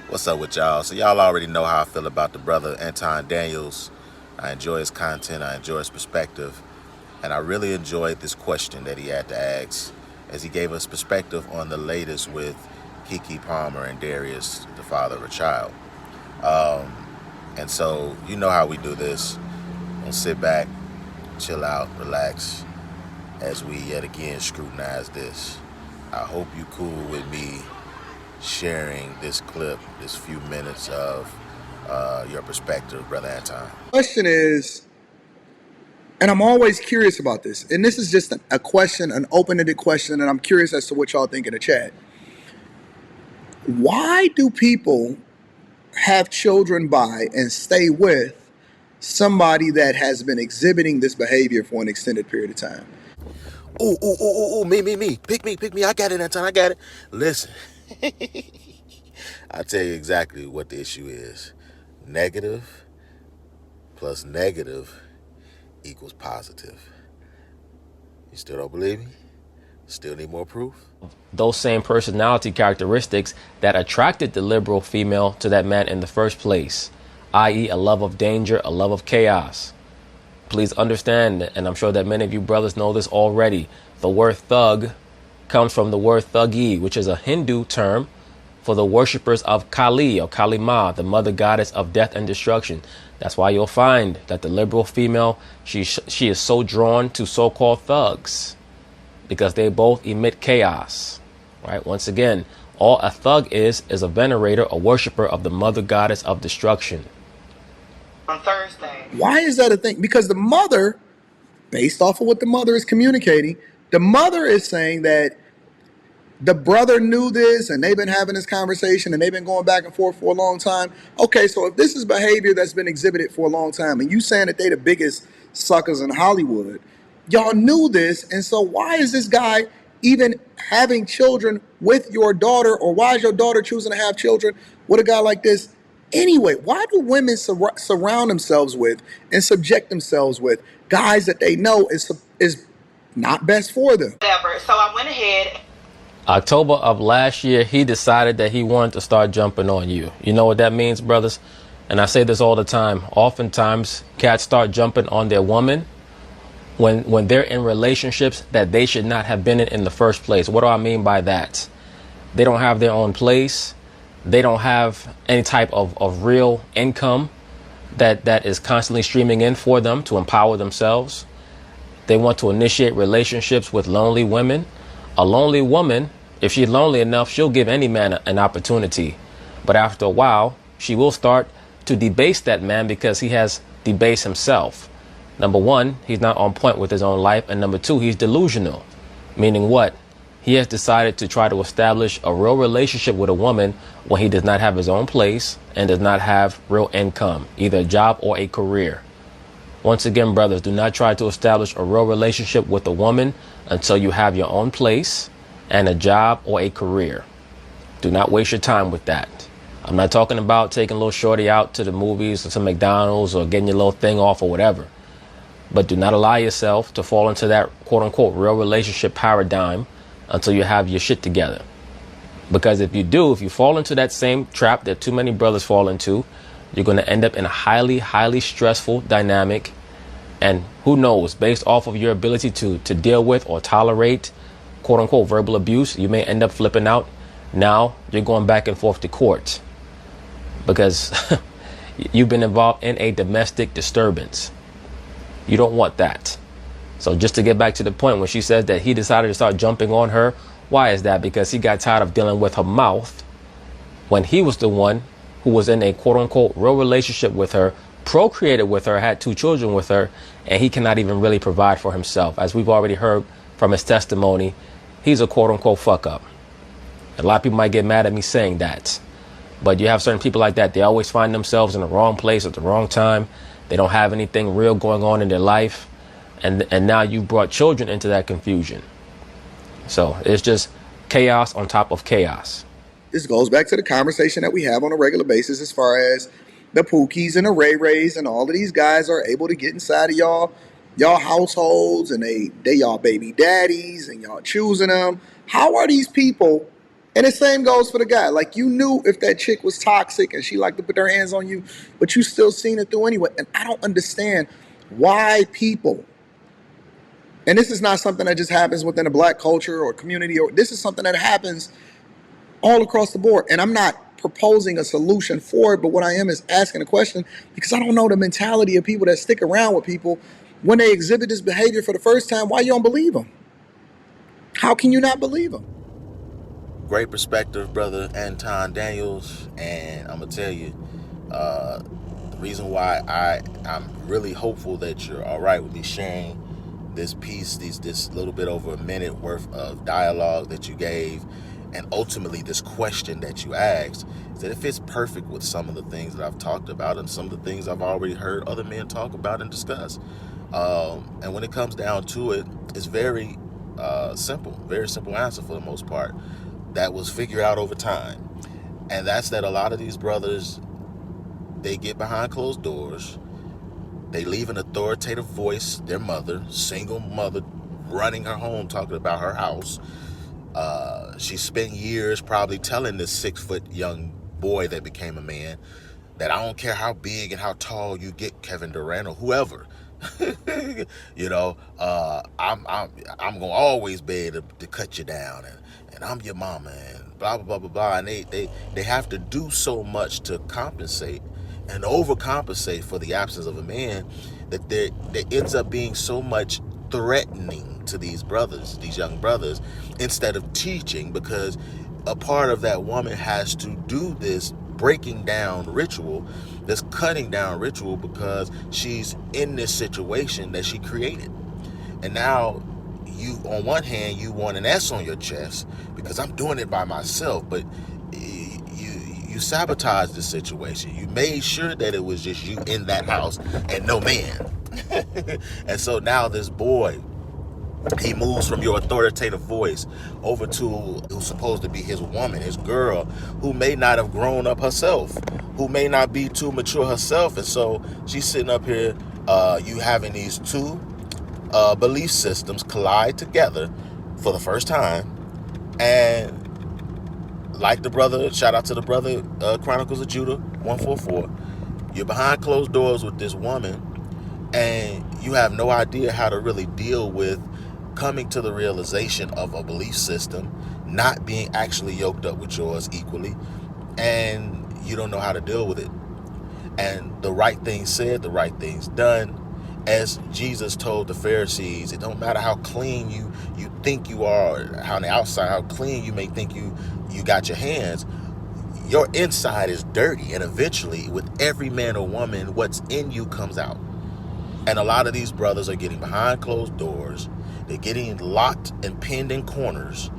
What's up with y'all? So y'all already know how I feel about the brother Anton Daniels. I enjoy his content, I enjoy his perspective, and I really enjoyed this question that he had to ask as he gave us perspective on the latest with KeKe Palmer and Darius, the father of a child. And so you know how we do this. We'll sit back, chill out, relax as we yet again scrutinize this. I hope you cool with me sharing this clip, this few minutes of your perspective, Brother Anton. Question is, and I'm always curious about this, and this is just a question, an open-ended question, and I'm curious as to what y'all think in the chat. Why do people have children by and stay with somebody that has been exhibiting this behavior for an extended period of time? Ooh, me. Pick me. I got it, Anton, I got it. Listen, I'll tell you exactly what the issue is. Negative plus negative equals positive. You still don't believe me? Still need more proof? Those same personality characteristics that attracted the liberal female to that man in the first place, i.e., a love of danger, a love of chaos. Please understand, and I'm sure that many of you brothers know this already, the word thug comes from the word thugi, which is a Hindu term for the worshippers of Kali or Kali Ma, the mother goddess of death and destruction. That's why you'll find that the liberal female, she is so drawn to so-called thugs, because they both emit chaos, right? Once again, all a thug is a venerator, a worshiper of the mother goddess of destruction. On Thursday. Why is that a thing? Because the mother, based off of what the mother is communicating, the mother is saying that the brother knew this and they've been having this conversation and they've been going back and forth for a long time. Okay, so if this is behavior that's been exhibited for a long time and you saying that they the biggest suckers in Hollywood, y'all knew this, and so why is this guy even having children with your daughter, or why is your daughter choosing to have children with a guy like this anyway? Why do women surround themselves with and subject themselves with guys that they know is not best for them? Whatever. So I went ahead. October of last year, he decided that he wanted to start jumping on you. You know what that means, brothers? And I say this all the time. Oftentimes, cats start jumping on their woman when they're in relationships that they should not have been in the first place. What do I mean by that? They don't have their own place. They don't have any type of real income that is constantly streaming in for them to empower themselves. They want to initiate relationships with lonely women. A lonely woman, if she's lonely enough, she'll give any man an opportunity. But after a while, she will start to debase that man because he has debased himself. Number one, he's not on point with his own life. And number two, he's delusional. Meaning what? He has decided to try to establish a real relationship with a woman when he does not have his own place and does not have real income, either a job or a career. Once again, brothers, do not try to establish a real relationship with a woman until you have your own place and a job or a career. Do not waste your time with that. I'm not talking about taking a little shorty out to the movies or to McDonald's or getting your little thing off or whatever. But do not allow yourself to fall into that quote unquote real relationship paradigm until you have your shit together. Because if you fall into that same trap that too many brothers fall into, you're going to end up in a highly, highly stressful dynamic. And who knows, based off of your ability to deal with or tolerate quote unquote verbal abuse, you may end up flipping out. Now you're going back and forth to court because you've been involved in a domestic disturbance. You don't want that. So just to get back to the point, when she says that he decided to start jumping on her, why is that? Because he got tired of dealing with her mouth when he was the one who was in a quote unquote real relationship with her, procreated with her, had 2 children with her, and he cannot even really provide for himself. As we've already heard from his testimony, he's a quote unquote fuck up. A lot of people might get mad at me saying that, but you have certain people like that. They always find themselves in the wrong place at the wrong time. They don't have anything real going on in their life. And now you've brought children into that confusion. So it's just chaos on top of chaos. This goes back to the conversation that we have on a regular basis as far as the Pookies and the Ray Rays and all of these guys are able to get inside of y'all households, and they y'all baby daddies and y'all choosing them. How are these people And the same goes for the guy. Like, you knew if that chick was toxic and she liked to put her hands on you, but you still seen it through anyway. And I don't understand why people, and this is not something that just happens within a black culture or community, or this is something that happens all across the board. And I'm not proposing a solution for it, but what I am is asking a question, because I don't know the mentality of people that stick around with people when they exhibit this behavior for the first time. Why you don't believe them? How can you not believe them? Great perspective, brother Anton Daniels, and I'm gonna tell you, the reason why I'm really hopeful that you're all right with me sharing this piece, this little bit over a minute worth of dialogue that you gave, and ultimately this question that you asked, is that it fits perfect with some of the things that I've talked about and some of the things I've already heard other men talk about and discuss. And when it comes down to it, it's very simple answer for the most part. That was figured out over time. And that's that a lot of these brothers, they get behind closed doors. They leave an authoritative voice, their mother, single mother, running her home, talking about her house. She spent years probably telling this 6-foot young boy that became a man that I don't care how big and how tall you get, Kevin Durant or whoever. I'm gonna always be able to cut you down, and I'm your mama, and blah blah blah blah blah. And they have to do so much to compensate and overcompensate for the absence of a man, that there ends up being so much threatening to these brothers, these young brothers, instead of teaching, because a part of that woman has to do this breaking down ritual, this cutting down ritual, because she's in this situation that she created. And now you, on one hand, you want an S on your chest because I'm doing it by myself, but you sabotaged the situation. You made sure that it was just you in that house and no man. And so now this boy, he moves from your authoritative voice over to who's supposed to be his woman, his girl, who may not have grown up herself, who may not be too mature herself. And so she's sitting up here, you having these two belief systems collide together for the first time. And like the brother, shout out to the brother, Chronicles of Judah 144, you're behind closed doors with this woman, and you have no idea how to really deal with coming to the realization of a belief system not being actually yoked up with yours equally, and you don't know how to deal with it. And the right thing said, the right thing's done. As Jesus told the Pharisees, it don't matter how clean you think you are, how on the outside, how clean you may think you got your hands, your inside is dirty, and eventually with every man or woman, what's in you comes out. And a lot of these brothers are getting behind closed doors. They're getting locked and pinned in corners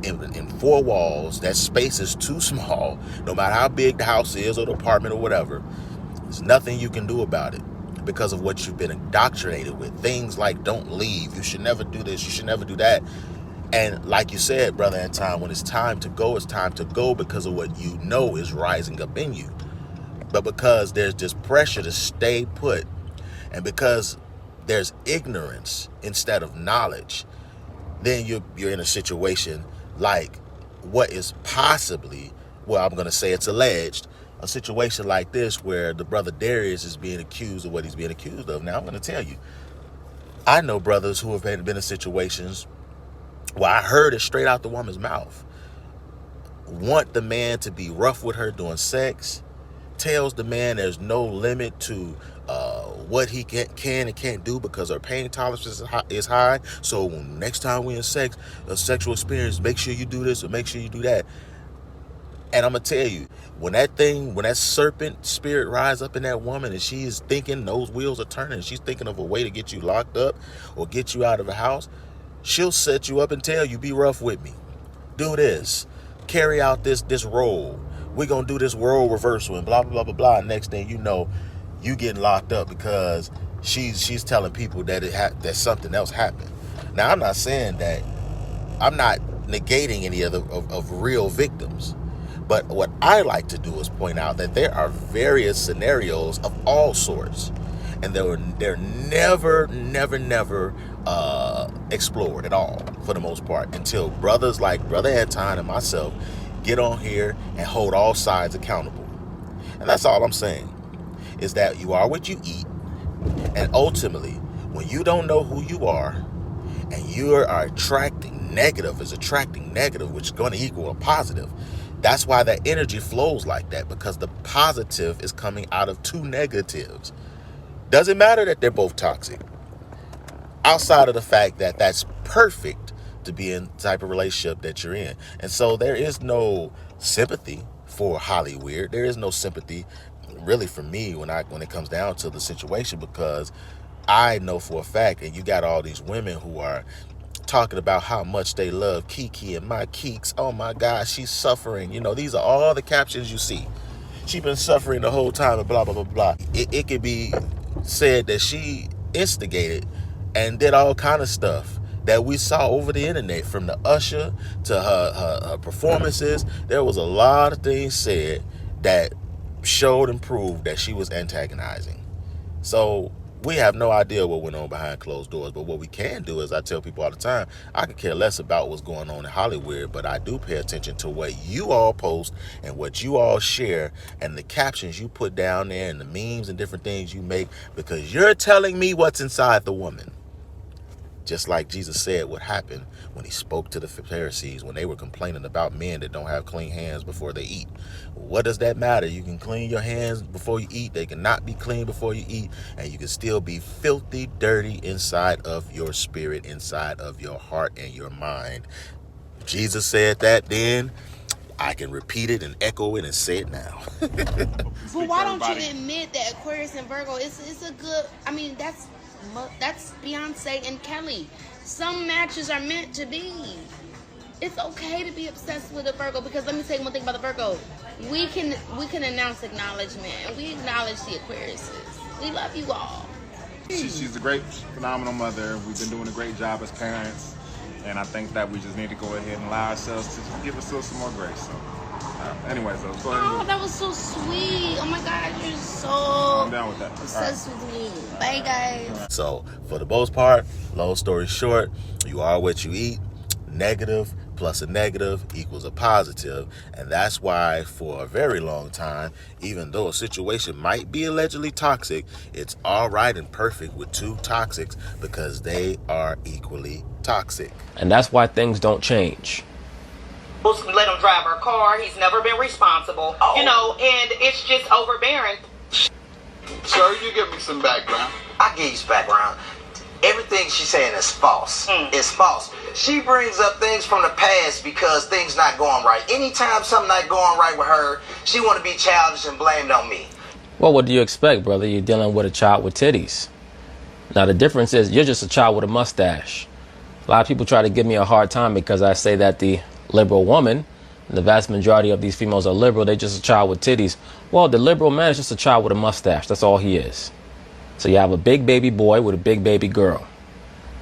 in four walls. That space is too small. No matter how big the house is or the apartment or whatever, there's nothing you can do about it because of what you've been indoctrinated with. Things like don't leave, you should never do this, you should never do that. And like you said, Brother Anton, when it's time to go, it's time to go because of what you know is rising up in you. But because there's this pressure to stay put, and because there's ignorance instead of knowledge, then you're in a situation like what is possibly, well, I'm going to say it's alleged, a situation like this where the brother Darius is being accused of what he's being accused of. Now, I'm going to tell you, I know brothers who have been in situations where I heard it straight out the woman's mouth. Want the man to be rough with her during sex, tells the man there's no limit to what he can and can't do because her pain tolerance is high. So next time we're in sex, a sexual experience, make sure you do this or make sure you do that. And I'm going to tell you, when that serpent spirit rise up in that woman and she's thinking those wheels are turning, and she's thinking of a way to get you locked up or get you out of the house, she'll set you up and tell you, be rough with me. Do this. Carry out this role. We're going to do this role reversal and blah, blah, blah, blah, blah. Next thing you know, you getting locked up because she's telling people that that something else happened. Now, I'm not saying that, I'm not negating any of real victims. But what I like to do is point out that there are various scenarios of all sorts. And they're never explored at all, for the most part, until brothers like Brother Anton and myself get on here and hold all sides accountable. And that's all I'm saying, is that you are what you eat. And ultimately, when you don't know who you are, and you are attracting negative, which is going to equal a positive. That's why that energy flows like that, because the positive is coming out of two negatives. Doesn't matter that they're both toxic. Outside of the fact that that's perfect to be in the type of relationship that you're in. And so there is no sympathy for Hollywood. There is no sympathy really for me when it comes down to the situation, because I know for a fact, and you got all these women who are talking about how much they love KeKe and my Keeks. Oh my gosh, she's suffering. These are all the captions you see. She's been suffering the whole time and blah, blah, blah, blah. It could be said that she instigated and did all kind of stuff that we saw over the internet, from the usher to her performances. There was a lot of things said that showed and proved that she was antagonizing. So we have no idea what went on behind closed doors. But what we can do is, I tell people all the time, I could care less about what's going on in Hollywood, but I do pay attention to what you all post and what you all share and the captions you put down there and the memes and different things you make, because you're telling me what's inside the woman. Just like Jesus said what happened when he spoke to the Pharisees when they were complaining about men that don't have clean hands before they eat. What does that matter? You can clean your hands before you eat. They cannot be clean before you eat. And you can still be filthy, dirty inside of your spirit, inside of your heart and your mind. Jesus said that then. I can repeat it and echo it and say it now. But why don't you admit that Aquarius and Virgo is a good, that's Beyonce and Kelly. Some matches are meant to be. It's okay to be obsessed with a Virgo, because let me say one thing about the Virgo. We can announce acknowledgement, and we acknowledge the Aquariuses. We love you all. She's a great, phenomenal mother. We've been doing a great job as parents, and I think that we just need to go ahead and allow ourselves to give ourselves some more grace. So, anyways, let's go ahead and that was so sweet. Oh my God, you're so I'm down with that. obsessed with me. Bye, guys. So, for the most part, long story short, you are what you eat. Negative plus a negative equals a positive. And that's why for a very long time, even though a situation might be allegedly toxic, it's all right and perfect with two toxics, because they are equally toxic. And that's why things don't change. Let him drive our car. He's never been responsible. And it's just overbearing. Sir, you give me some background. I give you some background. Everything she's saying is false. It's false. She brings up things from the past because things not going right. Anytime something not going right with her, she want to be childish and blamed on me. Well, what do you expect, brother? You're dealing with a child with titties. Now, the difference is you're just a child with a mustache. A lot of people try to give me a hard time because I say that the liberal woman, the vast majority of these females are liberal, they're just a child with titties. Well, the liberal man is just a child with a mustache. That's all he is. So you have a big baby boy with a big baby girl.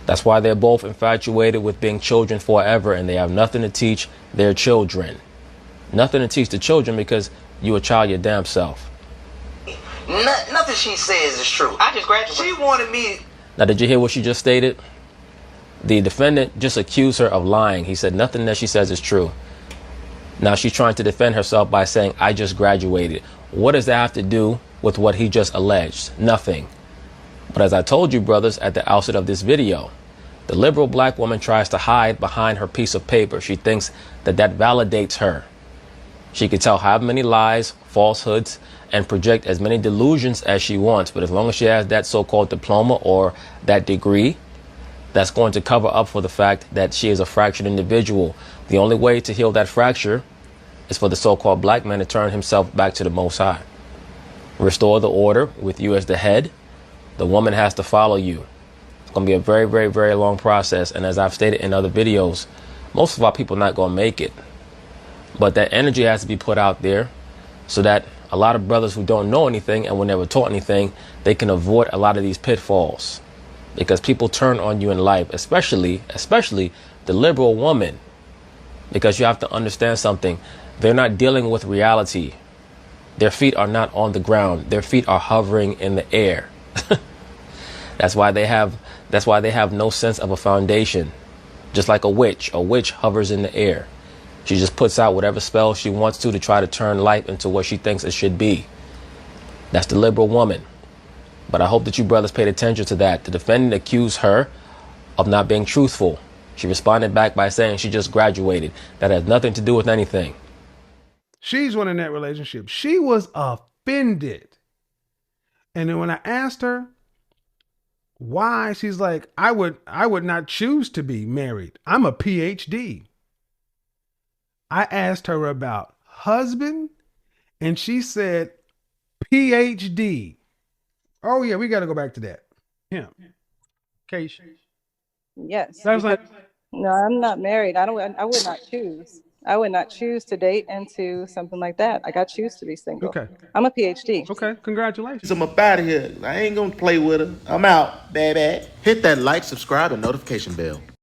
That's why they're both infatuated with being children forever, and they have nothing to teach their children. Nothing to teach the children, because you a child your damn self. Nothing she says is true. I just graduated. She wanted me. Now, did you hear what she just stated? The defendant just accused her of lying. He said nothing that she says is true. Now she's trying to defend herself by saying, I just graduated. What does that have to do with what he just alleged? Nothing. But as I told you, brothers, at the outset of this video, the liberal black woman tries to hide behind her piece of paper. She thinks that validates her. She can tell how many lies, falsehoods, and project as many delusions as she wants. But as long as she has that so-called diploma or that degree, that's going to cover up for the fact that she is a fractured individual. The only way to heal that fracture is for the so-called black man to turn himself back to the Most High. Restore the order with you as the head. The woman has to follow you. It's going to be a very, very, very long process. And as I've stated in other videos, most of our people are not going to make it. But that energy has to be put out there so that a lot of brothers who don't know anything and were never taught anything, they can avoid a lot of these pitfalls. Because people turn on you in life, especially the liberal woman. Because you have to understand something. They're not dealing with reality. Their feet are not on the ground. Their feet are hovering in the air. That's why they have no sense of a foundation. Just like a witch hovers in the air. She just puts out whatever spell she wants to try to turn life into what she thinks it should be. That's the liberal woman. But I hope that you brothers paid attention to that. The defendant accused her of not being truthful. She responded back by saying she just graduated. That has nothing to do with anything. She's one in that relationship. She was offended. And then when I asked her why, she's like, I would not choose to be married. I'm a PhD. I asked her about husband, and she said PhD. Oh yeah, we got to go back to that. Him. KeKe. Yes. I was like, No, I'm not married. I would not choose. I would not choose to date into something like that. Like, I choose to be single. okay. I'm a PhD. Okay, congratulations. I'm up out of here. I ain't gonna play with her. I'm out, baby. Hit that like, subscribe, and notification bell.